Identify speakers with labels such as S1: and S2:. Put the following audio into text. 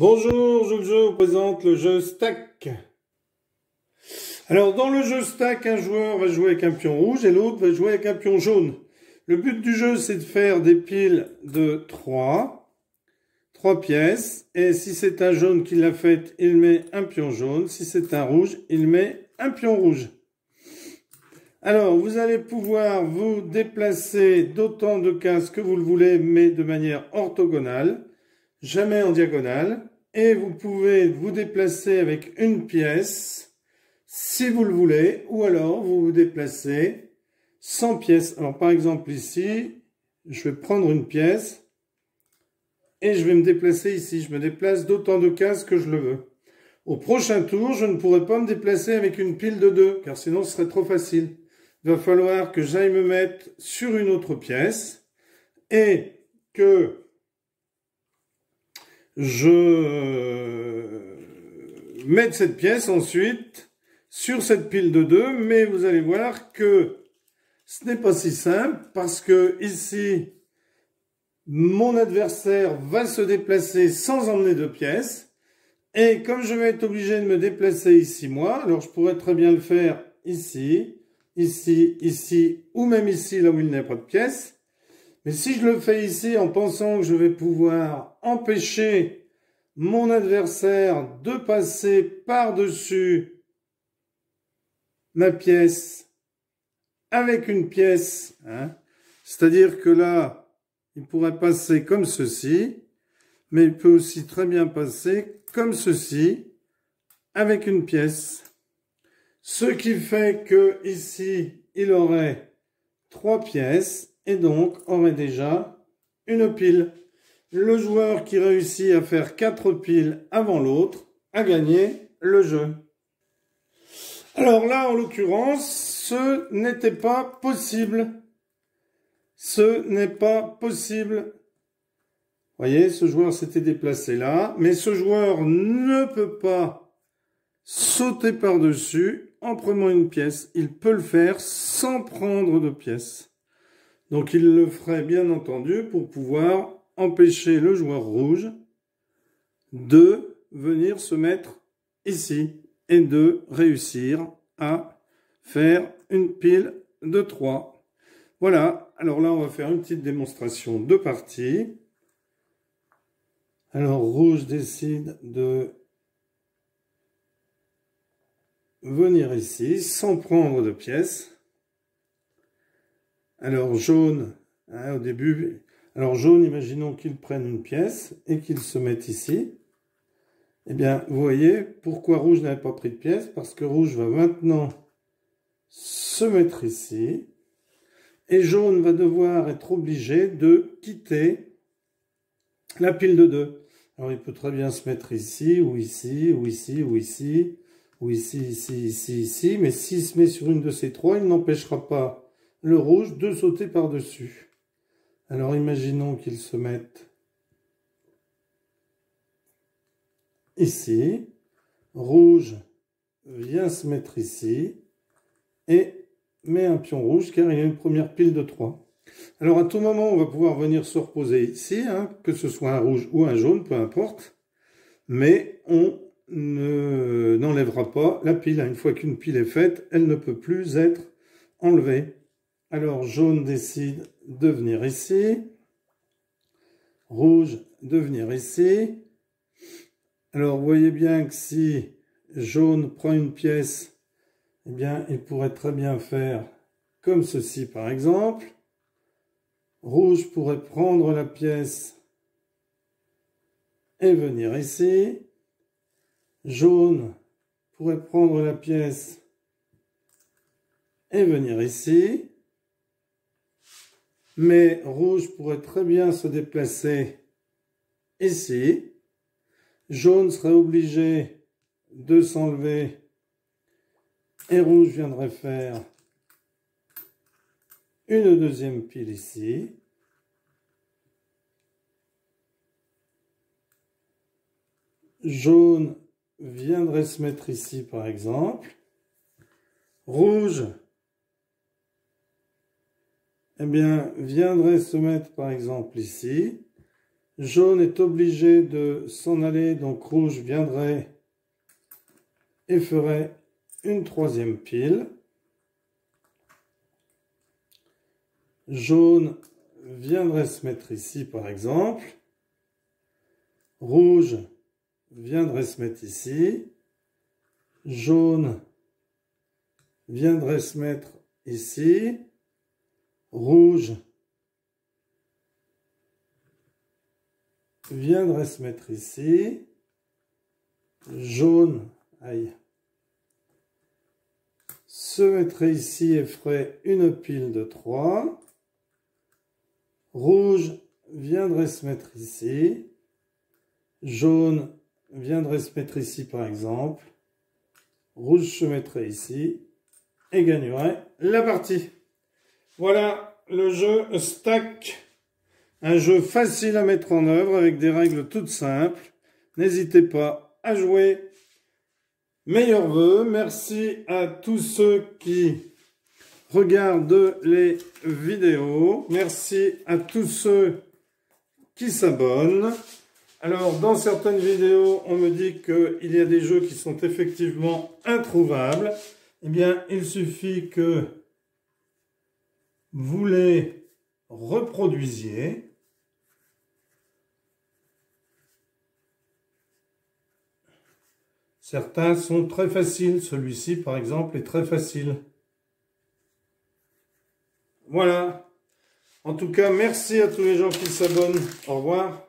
S1: Bonjour, je vous présente le jeu Stack. Alors dans le jeu Stack, un joueur va jouer avec un pion rouge et l'autre va jouer avec un pion jaune. Le but du jeu, c'est de faire des piles de 3 pièces. Et si c'est un jaune qui l'a fait, il met un pion jaune. Si c'est un rouge, il met un pion rouge. Alors, vous allez pouvoir vous déplacer d'autant de cases que vous le voulez, mais de manière orthogonale, jamais en diagonale. Et vous pouvez vous déplacer avec une pièce, si vous le voulez, ou alors vous vous déplacez sans pièce. Alors, par exemple, ici, je vais prendre une pièce et je vais me déplacer ici. Je me déplace d'autant de cases que je le veux. Au prochain tour, je ne pourrai pas me déplacer avec une pile de 2, car sinon ce serait trop facile. Il va falloir que j'aille me mettre sur une autre pièce et que je mette cette pièce ensuite sur cette pile de 2, mais vous allez voir que ce n'est pas si simple parce que ici, mon adversaire va se déplacer sans emmener de pièces. Et comme je vais être obligé de me déplacer ici, moi, alors je pourrais très bien le faire ici, ici, ici, ou même ici, là où il n'y a pas de pièces. Mais si je le fais ici en pensant que je vais pouvoir empêcher mon adversaire de passer par-dessus ma pièce avec une pièce, c'est-à-dire que là, il pourrait passer comme ceci, mais il peut aussi très bien passer comme ceci avec une pièce. Ce qui fait que ici, il aurait 3 pièces et donc aurait déjà une pile. Le joueur qui réussit à faire 4 piles avant l'autre a gagné le jeu. Alors là, en l'occurrence, ce n'était pas possible. Ce n'est pas possible. Vous voyez, ce joueur s'était déplacé là, mais ce joueur ne peut pas sauter par-dessus en prenant une pièce. Il peut le faire sans prendre de pièce. Donc il le ferait bien entendu pour pouvoir empêcher le joueur rouge de venir se mettre ici et de réussir à faire une pile de 3. Voilà, alors là on va faire une petite démonstration de partie. Alors rouge décide de venir ici sans prendre de pièces. Alors jaune, au début, alors jaune, imaginons qu'il prenne une pièce et qu'il se mette ici. Eh bien, vous voyez, pourquoi rouge n'avait pas pris de pièce? Parce que rouge va maintenant se mettre ici. Et jaune va devoir être obligé de quitter la pile de 2. Alors, il peut très bien se mettre ici, ou ici, ou ici, ou ici, ou ici, ici, ici, ici. Mais s'il se met sur une de ces 3, il n'empêchera pas le rouge de sauter par-dessus. Alors, imaginons qu'il se mette ici. Rouge vient se mettre ici et met un pion rouge car il y a une première pile de 3. Alors, à tout moment, on va pouvoir venir se reposer ici, que ce soit un rouge ou un jaune, peu importe. Mais on n'enlèvera pas la pile. Une fois qu'une pile est faite, elle ne peut plus être enlevée. Alors, jaune décide de venir ici. Rouge de venir ici. Alors, vous voyez bien que si jaune prend une pièce, eh bien, il pourrait très bien faire comme ceci, par exemple. Rouge pourrait prendre la pièce et venir ici. Jaune pourrait prendre la pièce et venir ici. Mais rouge pourrait très bien se déplacer ici. Jaune serait obligé de s'enlever et rouge viendrait faire une deuxième pile ici. Jaune viendrait se mettre ici par exemple. Rouge, eh bien, viendrait se mettre par exemple ici. Jaune est obligé de s'en aller, donc rouge viendrait et ferait une troisième pile. Jaune viendrait se mettre ici par exemple. Rouge viendrait se mettre ici. Jaune viendrait se mettre ici. Rouge viendrait se mettre ici. Jaune, aïe, se mettrait ici et ferait une pile de 3. Rouge viendrait se mettre ici. Jaune viendrait se mettre ici par exemple. Rouge se mettrait ici et gagnerait la partie. Voilà le jeu Stack. Un jeu facile à mettre en œuvre avec des règles toutes simples. N'hésitez pas à jouer. Meilleurs vœux. Merci à tous ceux qui regardent les vidéos. Merci à tous ceux qui s'abonnent. Alors, dans certaines vidéos, on me dit qu'il y a des jeux qui sont effectivement introuvables. Eh bien, il suffit que vous les reproduisiez. Certains sont très faciles. Celui-ci, par exemple, est très facile. Voilà. En tout cas, merci à tous les gens qui s'abonnent. Au revoir.